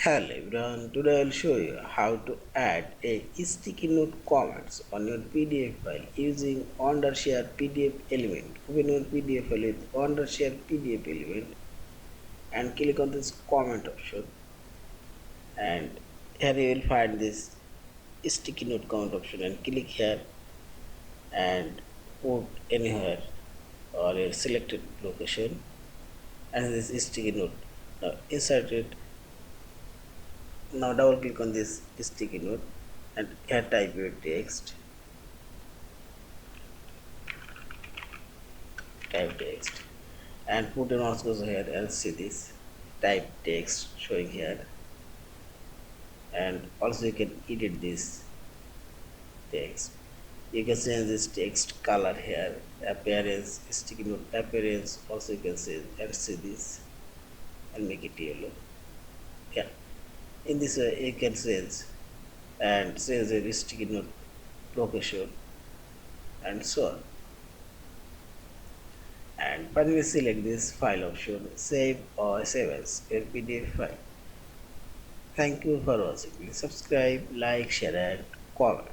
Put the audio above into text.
Hello everyone, today I will show you how to add a sticky note comments on your PDF file using Wondershare PDF element. Open your PDF file with Wondershare PDF element and click on this comment option, and here you will find this sticky note comment option and click here and put anywhere or your selected location and this sticky note. Now insert it. Now double click on this sticky note and here type your text and put your mouse cursor here and see this type text showing here, and also you can edit this text. You can change this text color here, appearance, sticky note appearance, also you can say and see this and make it yellow. Yeah, in this way you can change and change the sticky note location and so on. And finally select this file option, save or save as a PDF file. Thank you for watching. Please subscribe, like, share and comment.